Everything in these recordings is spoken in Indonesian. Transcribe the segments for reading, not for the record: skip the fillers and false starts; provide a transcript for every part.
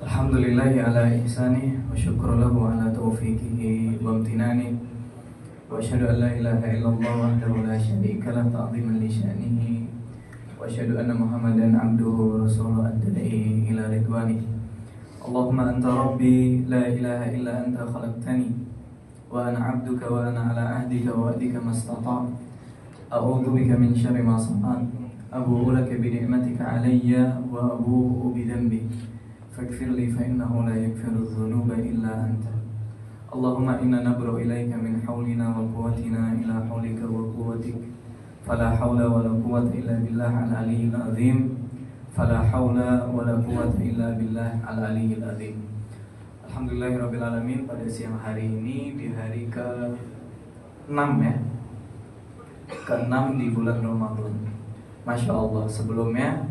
Alhamdulillahi ala ihsanih wa syukru lahu ala taufiqihi wa amtinani wa asyhadu an la ilaha illallah wahdahu la syarika lah ta'ziman li sya'nihi wa asyhadu anna Muhammadan abduhu wa rasuluhu ad-da'i ila ridwani. Allahumma anta rabbi la ilaha illa anta khalaqtani wa ana abduka wa ana ala ahdika wa wa'dika mastata'tu a'udzu bika min syarri ma sana'tu abu'u laka bi ni'matika alayya wa abu'u bi dhanbi faghfir li fa innahu la yaghfiru dhunuba illa anta. Allahumma inna nabru ilaika min hawlina wa quwwatina ila hawlika wa quwwatik fala hawla wa la quwwata illa billah al-aliyyil azim fala hawla wa la quwwata illa billah al-aliyyil azim. Alhamdulillahirabbil alamin. Pada siang hari ini di hari ke-6 ya, ke-6 di bulan Ramadan. Masya Allah. Sebelumnya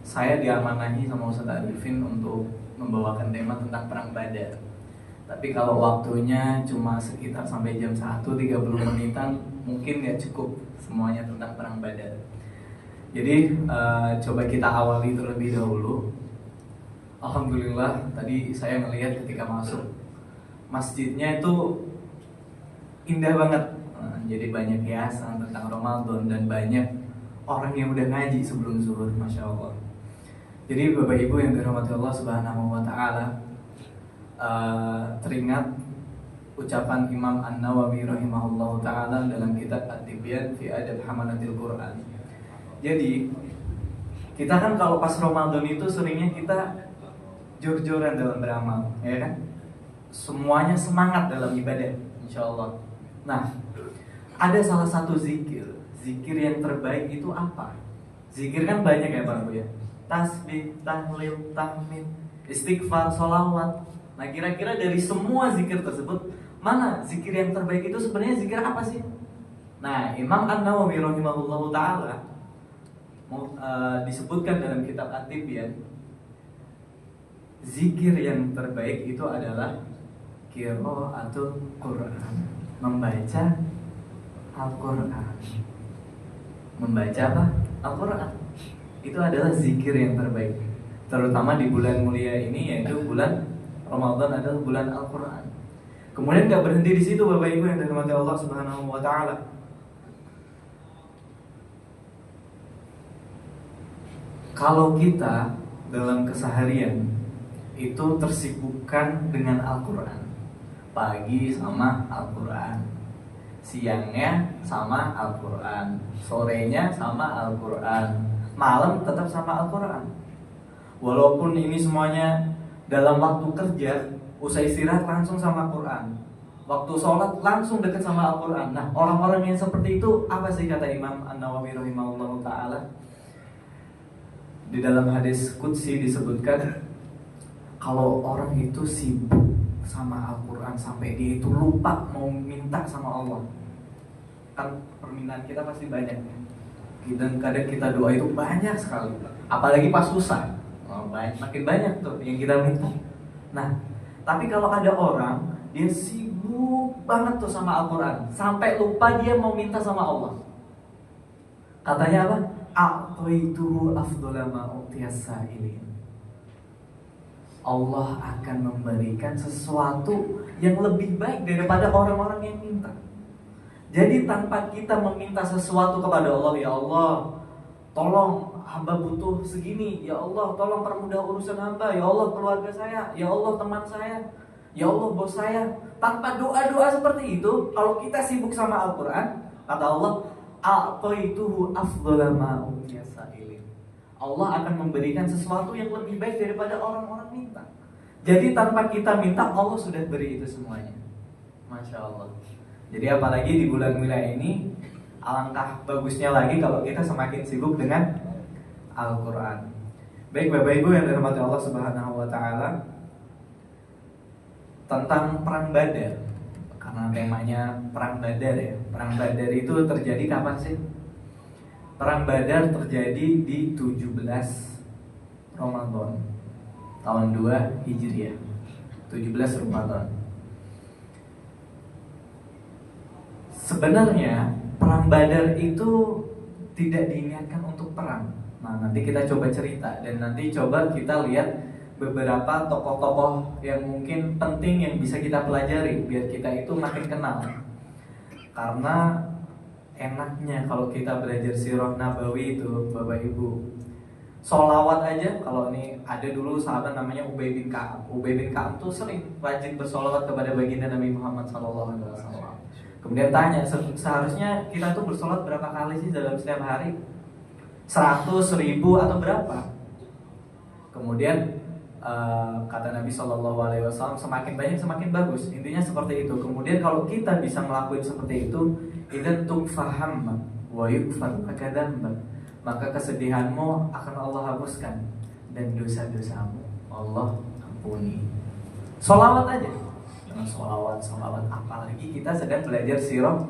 saya diamanahi sama Ustaz Arifin untuk membawakan tema tentang perang Badar. Tapi kalau waktunya cuma sekitar sampai jam 1:30 menitan, mungkin gak cukup semuanya tentang perang Badar. Jadi coba kita awali terlebih dahulu. Alhamdulillah, tadi saya melihat ketika masuk masjidnya itu indah banget. Jadi banyak hiasan tentang Ramadan dan banyak orang yang udah ngaji sebelum zuhur, Masya Allah. Jadi Bapak Ibu yang dirahmati Allah Subhanahu wa taala, teringat ucapan Imam An-Nawawi rahimahullahu taala dalam kitab At-Tibyan fi Adab Hamalatil Quran. Jadi kita kan kalau pas Ramadan itu seringnya kita jor-joran dalam beramal, ya kan? Semuanya semangat dalam ibadah, insyaallah. Nah, ada salah satu zikir yang terbaik itu apa? Zikir kan banyak ya Pak Bu ya. Tasbih, tahlil, tahmid, istighfar, sholawat. Nah kira-kira dari semua zikir tersebut, mana zikir yang terbaik itu sebenarnya zikir apa sih? Nah Imam An-Nawawi rahimahullahu ta'ala disebutkan dalam kitab At-Tibyan, zikir yang terbaik itu adalah qiraatul Qur'an, membaca Al-Quran. Membaca apa? Al-Quran. Itu adalah zikir yang terbaik, terutama di bulan mulia ini, yaitu bulan Ramadan adalah bulan Al-Quran. Kemudian gak berhenti di situ Bapak Ibu yang dirahmati Allah Subhanahu wa taala. Kalau kita dalam keseharian itu tersibukkan dengan Al-Quran, pagi sama Al-Quran, siangnya sama Al-Quran, sorenya sama Al-Quran, malam tetap sama Al-Quran. Walaupun ini semuanya dalam waktu kerja, usai istirahat langsung sama Al-Quran, waktu sholat langsung dekat sama Al-Quran. Nah orang-orang yang seperti itu apa sih kata Imam An-Nawawi rahimahullah ta'ala? Di dalam hadis qudsi disebutkan, kalau orang itu sibuk sama Al-Quran sampai dia itu lupa mau minta sama Allah. Kan permintaan kita pasti banyak ya, dan kadang kita doa itu banyak sekali, apalagi pas susah, makin banyak tuh yang kita minta. Nah, tapi kalau ada orang dia sibuk banget tuh sama Al-Quran sampai lupa dia mau minta sama Allah, katanya apa? A'taituhu afdhala ma utiyas sa'ilin. Allah akan memberikan sesuatu yang lebih baik daripada orang-orang yang minta. Jadi tanpa kita meminta sesuatu kepada Allah, ya Allah, tolong hamba butuh segini, ya Allah, tolong permudah urusan hamba, ya Allah keluarga saya, ya Allah teman saya, ya Allah bos saya. Tanpa doa-doa seperti itu, kalau kita sibuk sama Al-Quran, kata Allah, a'taituhu afdhala ma utiyas sa'ilin. Allah akan memberikan sesuatu yang lebih baik daripada orang-orang minta. Jadi tanpa kita minta, Allah sudah beri itu semuanya. Masya Allah. Jadi apalagi di bulan mulia ini, alangkah bagusnya lagi kalau kita semakin sibuk dengan Al-Quran. Baik Bapak Ibu yang dirahmati Allah Subhanahu wa ta'ala, tentang perang Badar, karena temanya perang Badar ya. Perang Badar itu terjadi kapan sih? Perang Badar terjadi di 17 Ramadan tahun 2 Hijriah, 17 Ramadan. Sebenarnya perang Badar itu tidak diingatkan untuk perang, Nah, nanti kita coba cerita dan nanti coba kita lihat beberapa tokoh-tokoh yang mungkin penting yang bisa kita pelajari biar kita itu makin kenal. Karena enaknya kalau kita belajar sirah nabawi itu, Bapak Ibu, sholawat aja. Kalau ini ada dulu sahabat namanya Ubay bin Ka'ab. Ubay bin Ka'ab tuh sering rajin bersolawat kepada baginda Nabi Muhammad SAW. Kemudian tanya, seharusnya kita tuh bersolat berapa kali sih dalam setiap hari? 100, 1000 atau berapa? Kemudian kata Nabi SAW, semakin banyak semakin bagus. Intinya seperti itu. Kemudian kalau kita bisa ngelakuin seperti itu, idzan tukfaham wa yukfar akadan, maka kesedihanmu akan Allah hapuskan dan dosa-dosamu Allah ampuni. Sholawat aja. Sholawat, apalagi kita sedang belajar sirah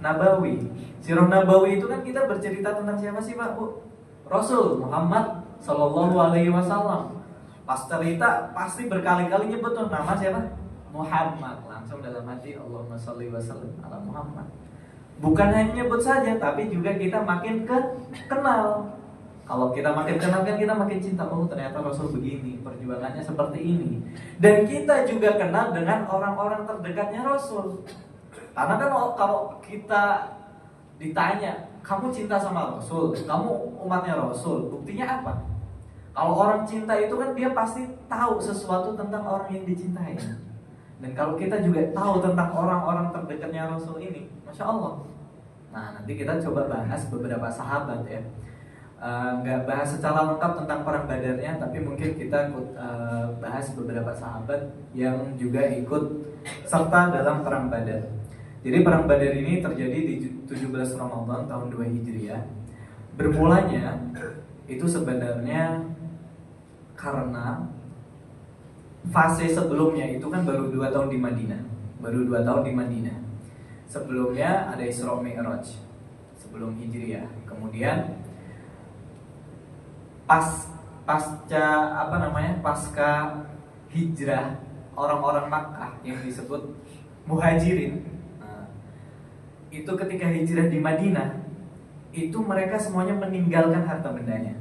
nabawi. Sirah nabawi itu kan kita bercerita tentang siapa sih Pak Bu? Rasul Muhammad Sallallahu Alaihi Wasallam. Pas cerita pasti berkali-kali nyebut tuh nama siapa? Muhammad. Langsung dalam hati Allahumma sholli wa sallim ala Muhammad. Bukan hanya nyebut saja, tapi juga kita makin kenal. Kalau kita makin kenal kan kita makin cinta. Oh ternyata Rasul begini, perjuangannya seperti ini. Dan kita juga kenal dengan orang-orang terdekatnya Rasul. Karena kan kalau kita ditanya, kamu cinta sama Rasul, kamu umatnya Rasul, buktinya apa? Kalau orang cinta itu kan dia pasti tahu sesuatu tentang orang yang dicintai. Dan kalau kita juga tahu tentang orang-orang terdekatnya Rasul ini, Masya Allah. Nah nanti kita coba bahas beberapa sahabat ya. Nggak bahas secara lengkap tentang perang Badarnya, tapi mungkin kita bahas beberapa sahabat yang juga ikut serta dalam perang Badar. Jadi perang Badar ini terjadi di 17 Ramadan tahun 2 Hijriah. Bermulanya itu sebenarnya karena fase sebelumnya itu kan baru 2 tahun di Madinah. Sebelumnya ada Isra Mi'raj sebelum Hijriah. Kemudian pasca hijrah orang-orang Makkah yang disebut Muhajirin. Nah, itu ketika hijrah di Madinah, itu mereka semuanya meninggalkan harta bendanya.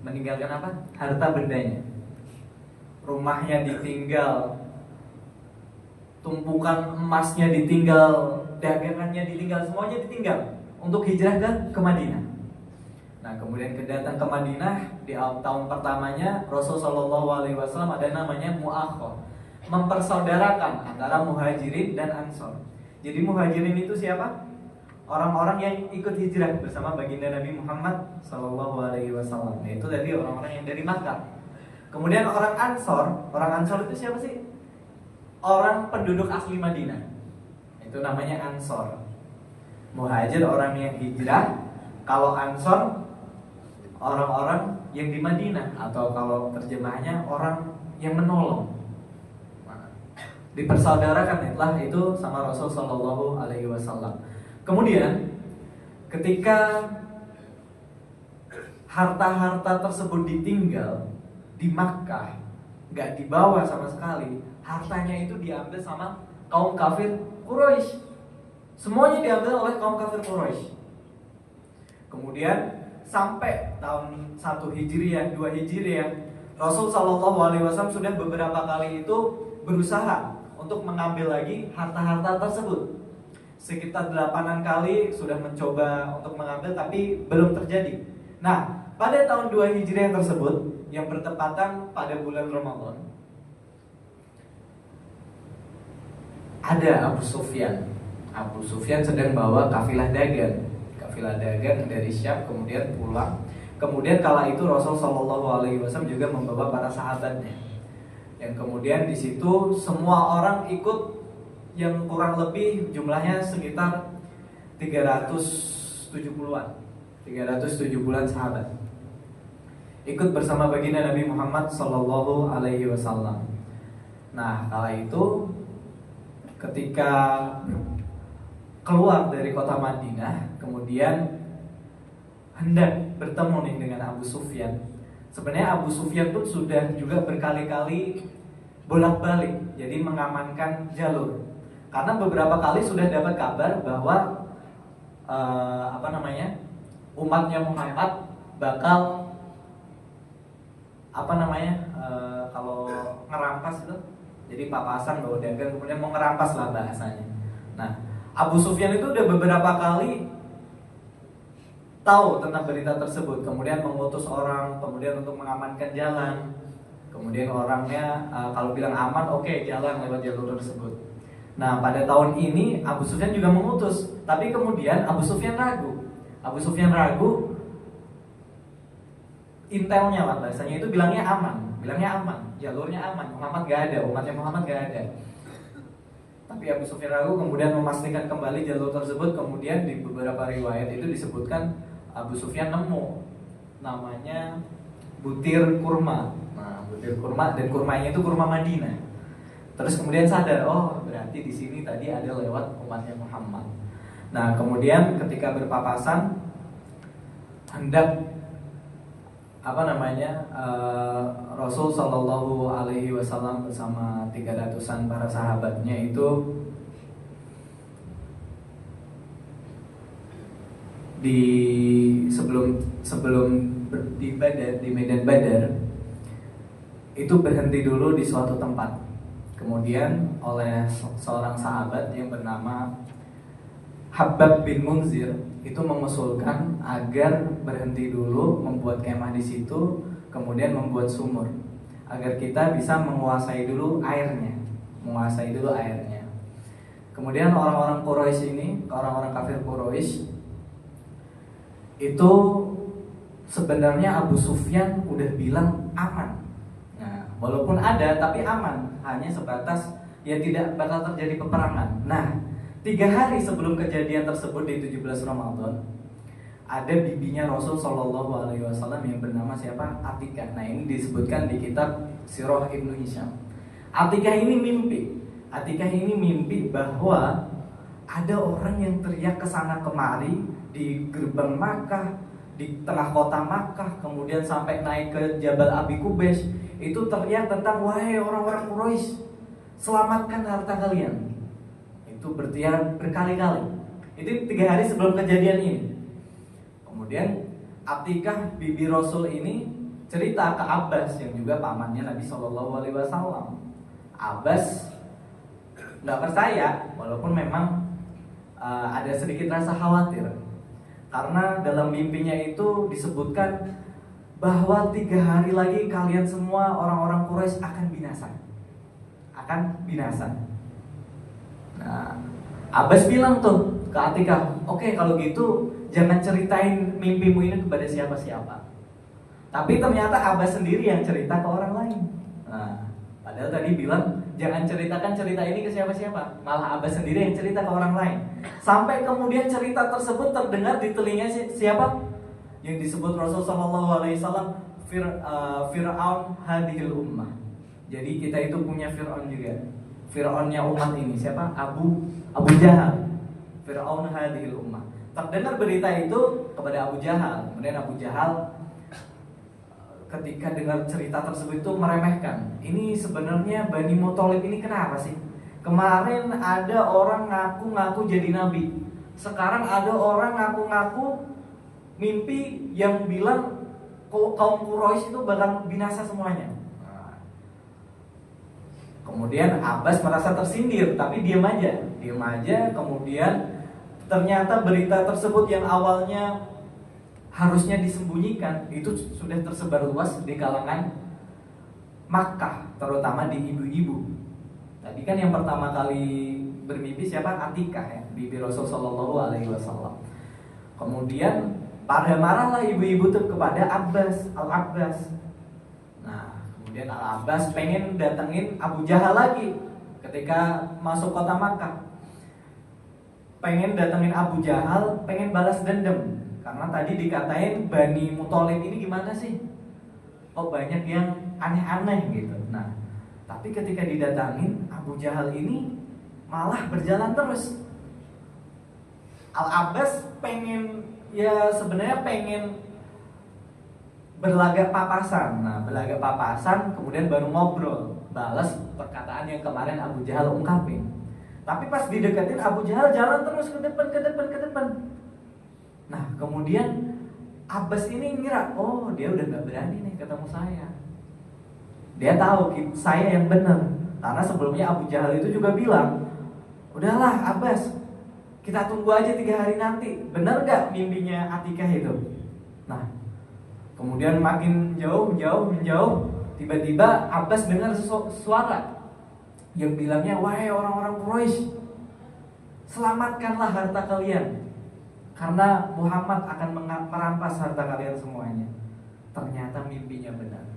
Meninggalkan apa? Harta bendanya. Rumahnya ditinggal, tumpukan emasnya ditinggal, dagangannya ditinggal, semuanya ditinggal untuk hijrah ke Madinah. Nah, kemudian kedatang ke Madinah di tahun pertamanya Rasulullah SAW ada namanya mu'akhah, mempersaudarakan antara Muhajirin dan Ansor. Jadi Muhajirin itu siapa? Orang-orang yang ikut hijrah bersama baginda Nabi Muhammad SAW. Itu tadi orang-orang yang dari Makkah. Kemudian orang Ansor itu siapa sih? Orang penduduk asli Madinah. Itu namanya Ansor. Muhajir orang yang hijrah. Kalau Ansor orang-orang yang di Madinah, atau kalau terjemahnya orang yang menolong. Dipersaudarakan itu sama Rasul Sallallahu Alaihi Wasallam. Kemudian ketika harta-harta tersebut ditinggal di Makkah, nggak dibawa sama sekali, hartanya itu diambil sama kaum kafir Quraisy. Semuanya diambil oleh kaum kafir Quraisy. Kemudian sampai tahun 1 Hijriah, 2 Hijriah, Rasul Shallallahu Alaihi Wasallam sudah beberapa kali itu berusaha untuk mengambil lagi harta-harta tersebut. Sekitar 8 kali sudah mencoba untuk mengambil, tapi belum terjadi. Nah, pada tahun 2 Hijriah tersebut yang bertepatan pada bulan Ramadan, ada Abu Sufyan. Abu Sufyan sedang bawa kafilah dagang dari Syam, kemudian pulang. Kemudian kala itu Rasul Shallallahu Alaihi Wasallam juga membawa para sahabatnya. Yang kemudian di situ semua orang ikut, yang kurang lebih jumlahnya sekitar 370-an sahabat ikut bersama baginda Nabi Muhammad Shallallahu Alaihi Wasallam. Nah, kala itu ketika keluar dari kota Madinah, kemudian hendak bertemu nih dengan Abu Sufyan. Sebenarnya Abu Sufyan pun sudah juga berkali-kali bolak-balik, jadi mengamankan jalur. Karena beberapa kali sudah dapat kabar bahwa umatnya Muhammad bakal apa namanya, kalau ngerampas itu, jadi papasan bawa dagang kemudian mau ngerampas lah bahasanya. Nah, Abu Sufyan itu udah beberapa kali tahu tentang berita tersebut, kemudian mengutus orang kemudian untuk mengamankan jalan. Kemudian orangnya kalau bilang aman, oke, jalan lewat jalur tersebut. Nah, pada tahun ini Abu Sufyan juga mengutus, tapi kemudian Abu Sufyan ragu. Abu Sufyan ragu, intelnya lah bahasanya itu bilangnya aman, jalurnya aman, Muhammad gak ada, umatnya Muhammad gak ada. Tapi Abu Sufyan ragu, kemudian memastikan kembali jalur tersebut. Kemudian di beberapa riwayat itu disebutkan Abu Sufyan nemu namanya butir kurma. Nah, butir kurma, dan kurmanya itu kurma Madinah. Terus kemudian sadar, oh berarti di sini tadi ada lewat umatnya Muhammad. Nah, kemudian ketika berpapasan hendak Rasul Shallallahu Alaihi Wasallam bersama 300-an para sahabatnya itu sebelum di medan Badar itu berhenti dulu di suatu tempat. Kemudian oleh seorang sahabat yang bernama Habab bin Munzir itu mengusulkan agar berhenti dulu, membuat kemah di situ, kemudian membuat sumur agar kita bisa menguasai dulu airnya. Kemudian orang-orang Quraisy ini, orang-orang kafir Quraisy itu sebenarnya Abu Sufyan udah bilang aman. Nah, walaupun ada tapi aman, hanya sebatas ya tidak bakal terjadi peperangan. Nah, 3 hari sebelum kejadian tersebut di 17 Ramadan, ada bibinya Rasul Shallallahu Alaihi Wasallam yang bernama siapa? Atikah. Nah, ini disebutkan di kitab Sirah Ibnu Hisham. Atikah ini mimpi bahwa ada orang yang teriak kesana kemari di gerbang Makkah, di tengah kota Makkah, kemudian sampai naik ke Jabal Abi Qubais. Itu teriak tentang, wahai orang-orang Quraisy, selamatkan harta kalian. Itu bertiar berkali-kali. Itu 3 hari sebelum kejadian ini. Kemudian Atikah bibi Rasul ini cerita ke Abbas yang juga pamannya Nabi Shallallahu Alaihi Wasallam. Abbas nggak percaya, walaupun memang ada sedikit rasa khawatir, karena dalam mimpinya itu disebutkan bahwa 3 hari lagi kalian semua orang-orang Quraisy akan binasa. Nah, Abbas bilang tuh ke Atikah, oke, kalau gitu jangan ceritain mimpimu ini kepada siapa-siapa. Tapi ternyata Abbas sendiri yang cerita ke orang lain. Nah, padahal tadi bilang jangan ceritakan cerita ini ke siapa-siapa, malah Abbas sendiri yang cerita ke orang lain. Sampai kemudian cerita tersebut terdengar di telinga siapa? Yang disebut Rasul Sallallahu Alaihi Wasallam, Fir'aun hadhil ummah. Jadi kita itu punya Fir'aun juga. Fir'aunnya umat ini siapa? Abu Jahal. Fir'aun hadhil ummah. Terdengar berita itu kepada Abu Jahal. Kemudian Abu Jahal ketika dengar cerita tersebut itu meremehkan. Ini sebenarnya Bani Muthalib ini kenapa sih? Kemarin ada orang ngaku-ngaku jadi nabi. Sekarang ada orang ngaku-ngaku mimpi yang bilang kaum Quraisy itu bakal binasa semuanya. Kemudian Abbas merasa tersindir, tapi diam aja. Kemudian ternyata berita tersebut yang awalnya harusnya disembunyikan itu sudah tersebar luas di kalangan Makkah, terutama di ibu-ibu. Tadi kan yang pertama kali bermimpi siapa? Atikah ya, bibi Rasul Shallallahu Alaihi Wasallam. Kemudian pada marahlah ibu-ibu itu kepada Al-Abbas. Nah, kemudian Al-Abbas pengen datengin Abu Jahal lagi ketika masuk kota Makkah. Pengen datengin Abu Jahal, pengen balas dendam. Karena tadi dikatain Bani Muthalib ini gimana sih? Kok banyak yang aneh-aneh gitu. Nah, tapi ketika didatangin Abu Jahal ini malah berjalan terus. Al-Abbas sebenarnya pengen berlagak papasan. Nah, berlagak papasan kemudian baru ngobrol, balas perkataan yang kemarin Abu Jahal ungkapin. Tapi pas dideketin Abu Jahal jalan terus ke depan. Nah, kemudian Abbas ini ngira, oh dia udah gak berani nih ketemu saya. Dia tahu saya yang benar. Karena sebelumnya Abu Jahal itu juga bilang, udahlah Abbas, kita tunggu aja 3 hari nanti. Benar gak mimpinya Atikah itu? Nah, kemudian makin menjauh. Tiba-tiba Abbas dengar suara yang bilangnya, wahai orang-orang Quraisy, selamatkanlah harta kalian, karena Muhammad akan merampas harta kalian semuanya. Ternyata mimpinya benar.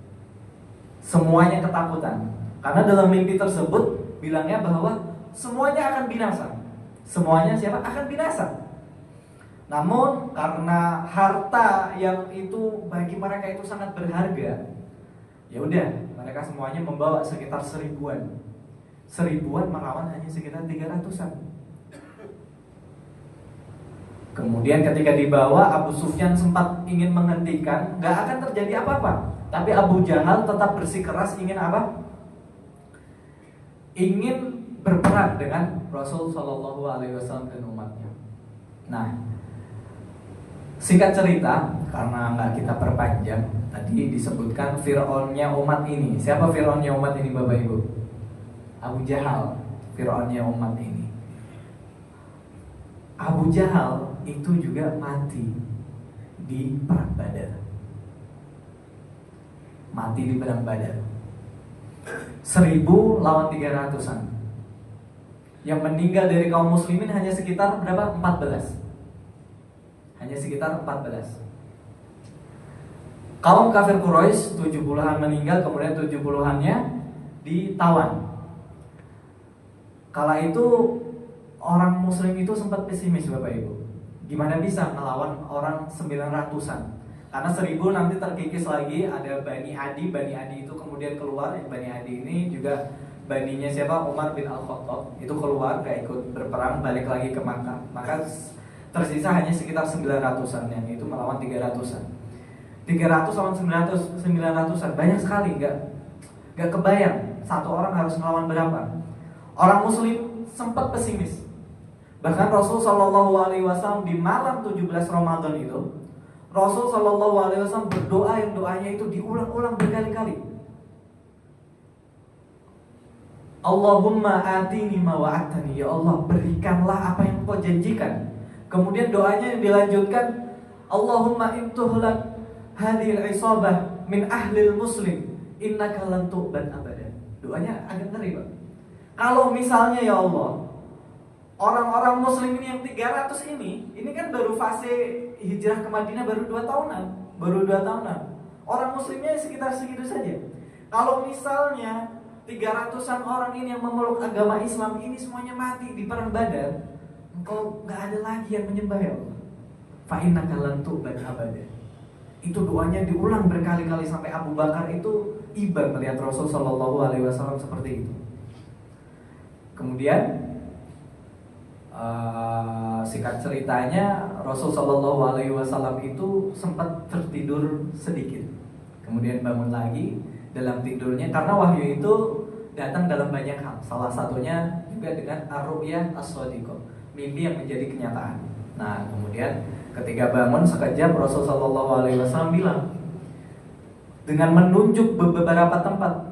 Semuanya ketakutan, karena dalam mimpi tersebut bilangnya bahwa semuanya akan binasa. Semuanya siapa? Akan binasa. Namun karena harta yang itu bagi mereka itu sangat berharga, ya udah, mereka semuanya membawa sekitar 1000-an. 1000-an melawan hanya sekitar 300-an. Kemudian ketika dibawa, Abu Sufyan sempat ingin menghentikan, gak akan terjadi apa-apa. Tapi Abu Jahal tetap bersikeras ingin apa? Ingin berperang dengan Rasul Shallallahu Alaihi Wasallam dan umatnya. Nah, singkat cerita, karena nggak kita perpanjang, tadi disebutkan Fir'aunnya umat ini. Siapa Fir'aunnya umat ini, Bapak Ibu? Abu Jahal, Fir'aunnya umat ini. Abu Jahal itu juga mati di perang Badar. Mati di perang Badar. 1000 lawan 300-an. Yang meninggal dari kaum muslimin hanya sekitar berapa? 14. Hanya sekitar 14. Kaum kafir Quraisy 70-an meninggal, kemudian 70-annya ditawan. Kala itu orang muslim itu sempat pesimis, Bapak Ibu. Gimana bisa melawan orang 900-an? Karena 1000 nanti terkikis lagi, ada Bani Adi. Bani Adi itu kemudian keluar. Bani Adi ini juga baninya siapa? Umar bin Al-Khattab. Itu keluar, gak ikut berperang, balik lagi ke Makkah. Maka tersisa hanya sekitar 900-an, yang itu melawan 300-an. 300 lawan 900-an, banyak sekali. Gak kebayang satu orang harus melawan berapa. Orang muslim sempat pesimis. Bahkan Rasul Shallallahu Alaihi Wasallam di malam 17 Ramadan itu, Rasul Shallallahu Alaihi Wasallam berdoa yang doanya itu diulang-ulang berkali-kali. Allahumma atini ma wa'adtani, ya Allah berikanlah apa yang Kau janjikan. Kemudian doanya yang dilanjutkan, Allahumma intuhlak hadhil isabah min ahlil muslim innaka lan tu'bad abadan. Doanya agak ngeri, Pak. Kalau misalnya ya Allah, orang-orang muslim ini yang 300 ini kan baru fase hijrah ke Madinah baru 2 tahunan. Orang muslimnya sekitar segitu saja. Kalau misalnya 300-an orang ini yang memeluk agama Islam ini semuanya mati di perang Badar, engkau gak ada lagi yang menyembah ya Allah. Fa innaka lan tu'bad abadan. Itu doanya diulang berkali-kali sampai Abu Bakar itu iba melihat Rasul Shallallahu Alaihi Wasallam seperti itu. Kemudian singkat ceritanya, Rasul Shallallahu Alaihi Wasallam itu sempat tertidur sedikit, kemudian bangun lagi dalam tidurnya, karena wahyu itu datang dalam banyak hal. Salah satunya juga dengan ar-ru'yah as-shadiqah, mimpi yang menjadi kenyataan. Nah, kemudian ketika bangun sekejap, Rasul Shallallahu Alaihi Wasallam bilang dengan menunjuk beberapa tempat,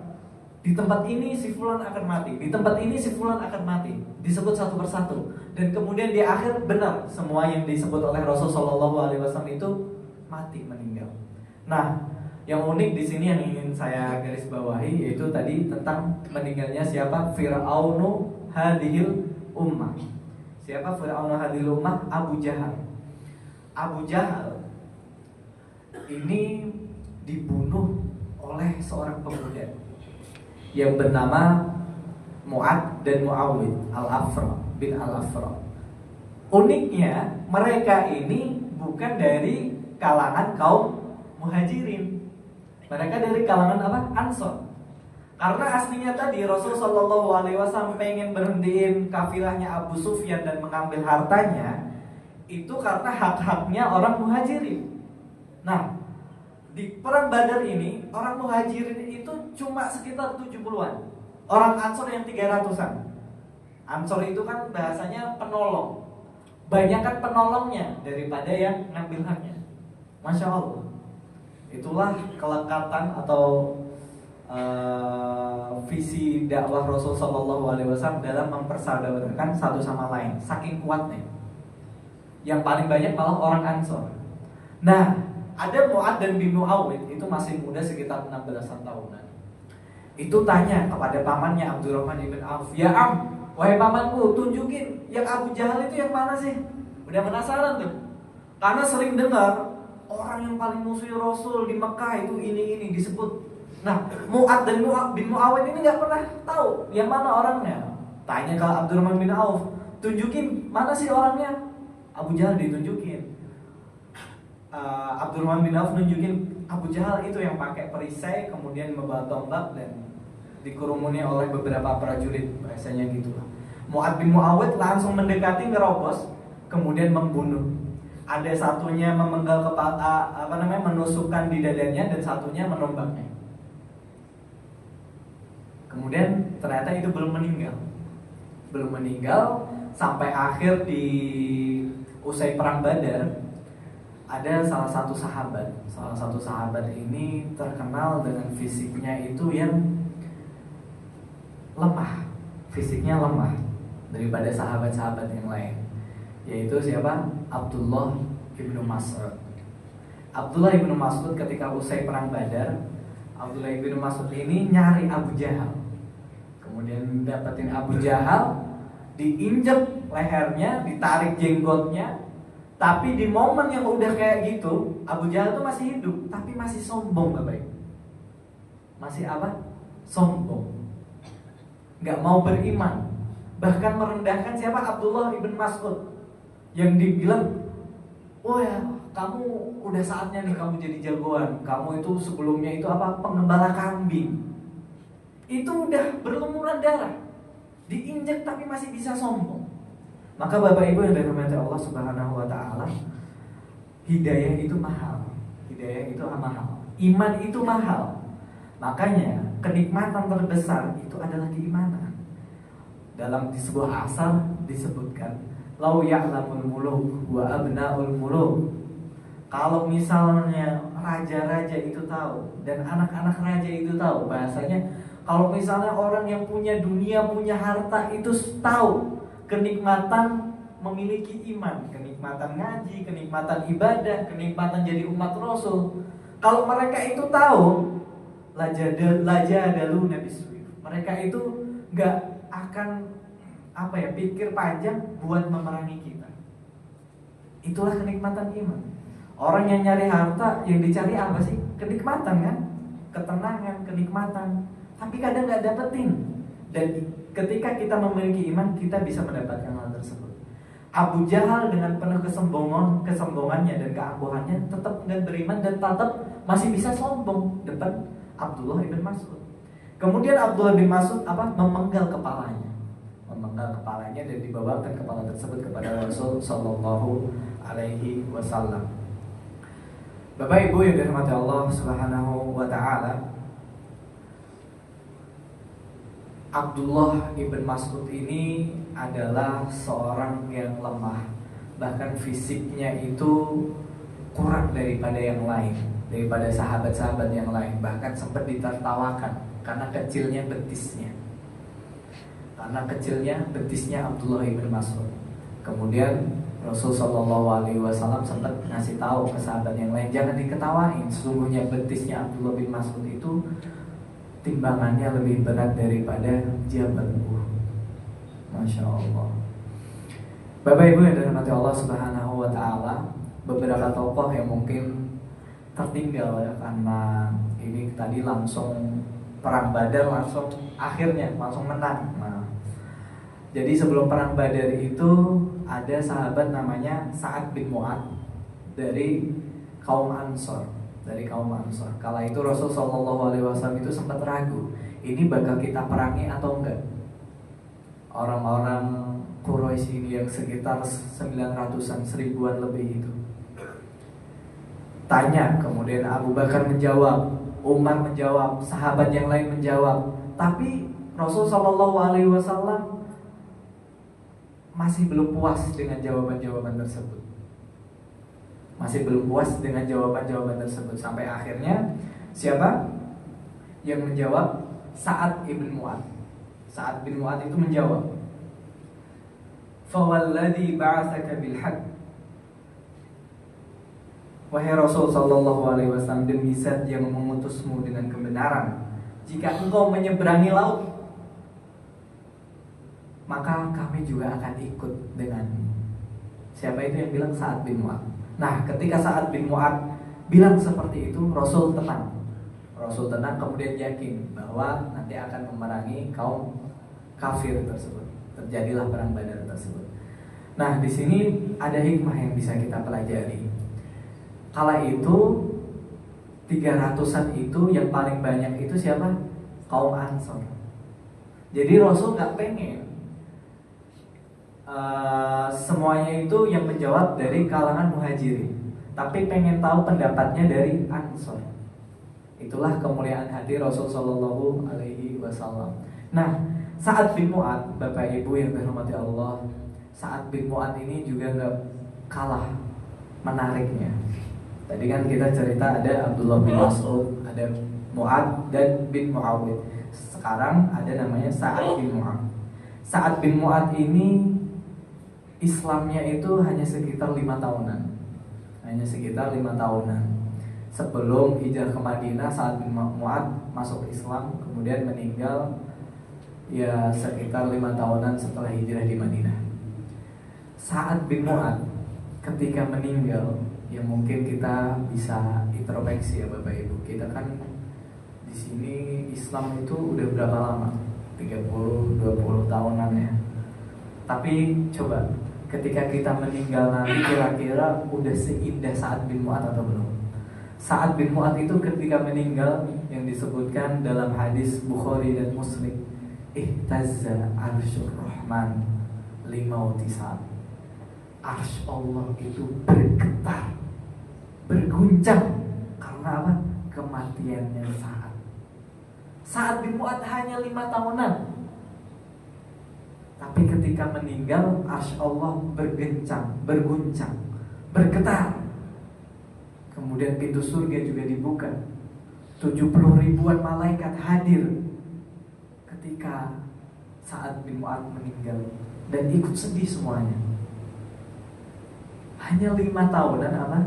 di tempat ini si fulan akan mati, di tempat ini si fulan akan mati, disebut satu persatu. Dan kemudian di akhir benar semua yang disebut oleh Rasul Shallallahu Alaihi Wasallam itu mati, meninggal. Nah, yang unik di sini yang ingin saya garis bawahi yaitu tadi tentang meninggalnya siapa? Fir'aunu hadhil ummah. Siapa Fir'aunu hadhil ummah? Abu Jahal. Abu Jahal ini dibunuh oleh seorang pemuda yang bernama Mu'ad dan Mu'awid Al-Afra bin Al-Afra. Uniknya mereka ini bukan dari kalangan kaum muhajirin. Mereka dari kalangan apa? Ansor. Karena aslinya tadi Rasul Shallallahu Alaihi Wasallam pengen berhentiin kafilahnya Abu Sufyan dan mengambil hartanya, itu karena hak-haknya orang muhajirin. Nah, di perang Badar ini orang muhajirin itu cuma sekitar 70-an. Orang Ansor yang 300-an. Ansor itu kan bahasanya penolong. Banyakan penolongnya daripada yang ngambil haknya. Masya Allah. Itulah kelekatan atau visi dakwah Rasul Shallallahu Alaihi Wasallam dalam mempersaudarkan satu sama lain, saking kuatnya. Yang paling banyak malah orang Ansor. Nah, ada Mu'ad dan bin Muawid, itu masih muda sekitar 16-an tahunan. Itu tanya kepada pamannya Abdurrahman ibn Auf, "Ya Am, wahai pamanku, tunjukin yang Abu Jahal itu yang mana sih?" Udah penasaran tuh. Karena sering dengar orang yang paling musuh Rasul di Mekah itu ini disebut. Nah, Mu'ad dan bin Muawid ini nggak pernah tahu yang mana orangnya. Tanya ke Abdurrahman bin Auf, "Tunjukin mana sih orangnya?" Abu Jahal ditunjukin. Abdurrahman bin Auf nunjukin Abu Jahal itu yang pakai perisai, kemudian membawa tombak dan dikerumuni oleh beberapa prajurit, bahasanya gitu. Mu'ad bin Muawid langsung mendekati, ngerobos, kemudian membunuh. Ada satunya memenggal kepala, menusukkan di dadanya, dan satunya menombaknya. Kemudian ternyata itu belum meninggal sampai akhir di usai perang Badar. Ada salah satu sahabat ini terkenal dengan fisiknya itu yang lemah daripada sahabat-sahabat yang lain, yaitu siapa? Abdullah ibnu Mas'ud. Abdullah ibnu Mas'ud ketika usai perang Badar, Abdullah ibnu Mas'ud ini nyari Abu Jahal, kemudian dapetin Abu Jahal, diinjek lehernya, ditarik jenggotnya. Tapi di momen yang udah kayak gitu, Abu Jahal tuh masih hidup, tapi masih sombong, Bapak. Masih apa? Sombong. Gak mau beriman. Bahkan merendahkan siapa? Abdullah ibn Mas'ud. Yang dibilang, "Oh ya, kamu udah saatnya nih kamu jadi jagoan. Kamu itu sebelumnya itu apa? Pengembala kambing." Itu udah berlumuran darah, diinjek tapi masih bisa sombong. Maka Bapak Ibu yang dirahmati Allah Subhanahu wa taala, hidayah itu mahal. Iman itu mahal. Makanya kenikmatan terbesar itu adalah keimanan. Dalam di sebuah asar disebutkan, "Lau ya'lamul muluk wa abna'ul muluk." Kalau misalnya raja-raja itu tahu dan anak-anak raja itu tahu, bahasanya kalau misalnya orang yang punya dunia, punya harta itu tahu kenikmatan memiliki iman, kenikmatan ngaji, kenikmatan ibadah, kenikmatan jadi umat Rasul. Kalau mereka itu tahu, lajadalu nabiswir. Mereka itu gak akan pikir panjang buat memerangi kita. Itulah kenikmatan iman. Orang yang nyari harta, yang dicari apa sih? Kenikmatan kan? Ketenangan, kenikmatan. Tapi kadang gak dapetin. Dan ketika kita memiliki iman, kita bisa mendapatkan hal tersebut. Abu Jahal dengan penuh kesombongannya dan keangkuhannya tetap nggak beriman dan tetap masih bisa sombong depan Abdullah bin Mas'ud. Kemudian Abdullah bin Mas'ud memenggal kepalanya dan dibawakan kepala tersebut kepada Rasul Shallallahu Alaihi Wasallam. Bapak Ibu yang dirahmati Allah Subhanahu wa taala, Abdullah ibn Mas'ud ini adalah seorang yang lemah. Bahkan fisiknya itu kurang daripada yang lain, daripada sahabat-sahabat yang lain. Bahkan sempat ditertawakan karena kecilnya betisnya Abdullah ibn Mas'ud. Kemudian Rasul Shallallahu Alaihi Wasallam sempat ngasih tahu ke sahabat yang lain, "Jangan diketawain, sesungguhnya betisnya Abdullah bin Mas'ud itu timbangannya lebih berat daripada Jabal Uhud." Masya Allah. Bapak Ibu yang dirahmati Allah Subhanahu wa taala, beberapa tokoh yang mungkin tertinggal ya, karena ini tadi langsung perang Badar, langsung menang. Nah, jadi sebelum perang Badar itu ada sahabat namanya Sa'ad bin Mu'ad dari kaum Ansor. Kala itu Rasul Shallallahu Alaihi Wasallam itu sempat ragu, ini bakal kita perangi atau enggak. Orang-orang Quraisy ini yang sekitar 900-an, 1000-an lebih itu tanya, kemudian Abu Bakar menjawab, Umar menjawab, sahabat yang lain menjawab, tapi Rasul Shallallahu Alaihi Wasallam masih belum puas dengan jawaban-jawaban tersebut. Sampai akhirnya siapa? Yang menjawab Sa'ad ibn Mu'adz. Sa'ad bin Mu'adz itu menjawab, "Fawalladhi ba'atsaka bil haqq." Wahai Rasul sallallahu alaihi wasallam, demi Zat yang mengutusmu dengan kebenaran, jika engkau menyeberangi laut, maka kami juga akan ikut denganmu. Siapa itu yang bilang? Sa'ad bin Mu'adz. Nah, ketika Sa'ad bin Mu'adz bilang seperti itu, Rasul tenang. Rasul tenang, kemudian yakin bahwa nanti akan memerangi kaum kafir tersebut. Terjadilah perang Badar tersebut. Nah, di sini ada hikmah yang bisa kita pelajari. Kala itu 300-an itu yang paling banyak itu siapa? Kaum Ansor. Jadi Rasul gak pengen semuanya itu yang menjawab dari kalangan Muhajirin, tapi pengen tahu pendapatnya dari Ansor. Itulah kemuliaan hati Rasul sallallahu alaihi wasallam. Nah, Sa'ad bin Mu'adz, Bapak Ibu yang dirahmati Allah, Sa'ad bin Mu'adz ini juga gak kalah menariknya. Tadi kan kita cerita ada Abdullah bin Mas'ud, ada Mu'adz dan bin Muawiyah. Sekarang ada namanya Sa'ad bin Mu'adz. Sa'ad bin Mu'adz ini Islamnya itu hanya sekitar 5 tahunan. Hanya sekitar 5 tahunan. Sebelum hijrah ke Madinah, Sa'ad bin Mu'adz masuk Islam, kemudian meninggal ya sekitar 5 tahunan setelah hijrah di Madinah. Sa'ad bin Mu'adz ketika meninggal, ya mungkin kita bisa introspeksi ya Bapak Ibu. Kita kan di sini Islam itu udah berapa lama? 30-20 tahunan ya. Tapi coba ketika kita meninggal nanti kira-kira udah seindah Sa'ad bin Mu'adz atau belum? Sa'ad bin Mu'adz itu ketika meninggal yang disebutkan dalam hadis Bukhari dan Muslim, ihtazza arsyur rahman limauti Sa'ad. Arsy Allah itu bergetar, berguncang karena apa? Kematiannya Sa'ad. Sa'ad bin Mu'adz hanya 5 tahunan, tapi ketika meninggal arsy Allah berguncang, bergetar. Kemudian pintu surga juga dibuka. 70 ribuan malaikat hadir ketika Sa'ad bin Mu'adz meninggal dan ikut sedih semuanya. Hanya 5 tahunan apa?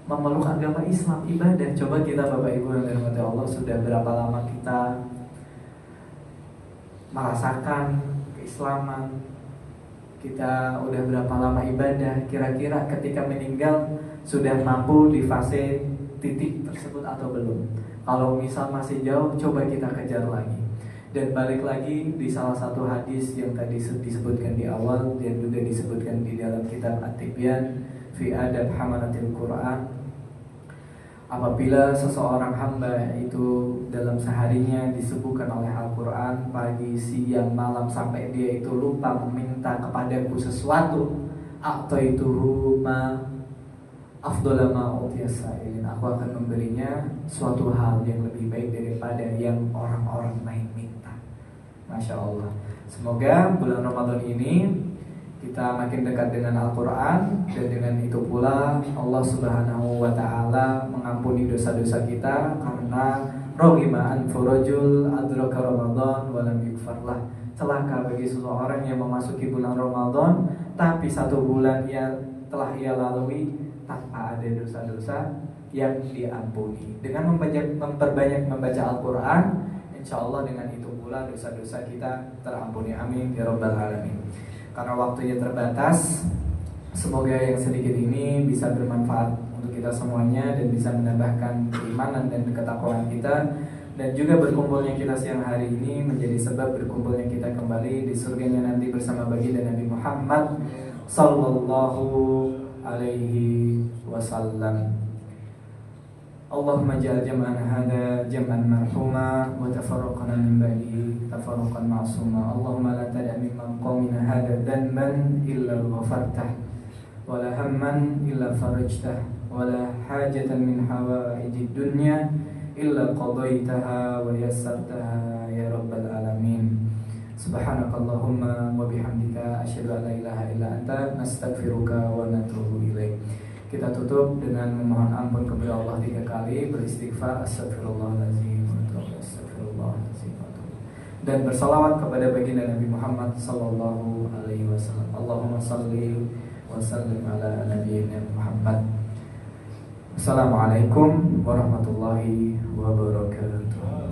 Memeluk agama Islam, ibadah. Coba kita Bapak Ibu yang dirahmati Allah, sudah berapa lama kita merasakan keislaman? Kita udah berapa lama ibadah? Kira-kira ketika meninggal sudah mampu di fase titik tersebut atau belum? Kalau misal masih jauh, coba kita kejar lagi. Dan balik lagi di salah satu hadis yang tadi disebutkan di awal dan juga disebutkan di dalam kitab At-Tibyan fi Adab Hamalatil Quran. Apabila seseorang hamba itu dalam seharinya disebutkan oleh Al-Quran pagi, siang, malam, sampai dia itu lupa meminta kepadaku sesuatu, atau itu ma afdhala ma utiyas sa'ilin, aku akan memberinya suatu hal yang lebih baik daripada yang orang-orang lain minta. Masya Allah. Semoga bulan Ramadan ini kita makin dekat dengan Al-Quran, dan dengan itu pula Allah Subhanahu wa ta'ala mengampuni dosa-dosa kita, karena roghima anfu rajul adraka Ramadan walam yukfarlah. Celaka bagi seseorang yang memasuki bulan Ramadan tapi 1 bulan telah ia lalui tanpa ada dosa-dosa yang diampuni. Dengan memperbanyak membaca Al-Quran, insya Allah dengan itu pula dosa-dosa kita terampuni. Amin ya rabbal alamin. Karena waktunya terbatas, semoga yang sedikit ini bisa bermanfaat untuk kita semuanya dan bisa menambahkan keimanan dan ketakwaan kita, dan juga berkumpulnya kita siang hari ini menjadi sebab berkumpulnya kita kembali di surganya nanti bersama baginda Nabi Muhammad sallallahu alaihi wasallam. Allahumma ja'al jam'an hada jam'an marhuma wa tafarraqana min ba'dihi tafarruqan ma'suma. Allahumma la tada' min maqamina hada dhanban illa ghafartah wa la hamman illa farajtah wa la hajatan min hawaijid dunya illa qadaitaha wa yassartaha ya rabbal alamin. Subhanakallahumma wa bihamdika asyhadu an la ilaha illa anta nastaghfiruka wa natubu ilaik. Kita tutup dengan memohon ampun kepada Allah 3 kali, beristighfar, astagfirullahaladzim, astagfirullahaladzim, dan bersalawat kepada baginda Nabi Muhammad sallallahu alaihi wasallam. Allahumma salli wa sallim ala nabiyyina Muhammad. Assalamualaikum warahmatullahi wabarakatuh.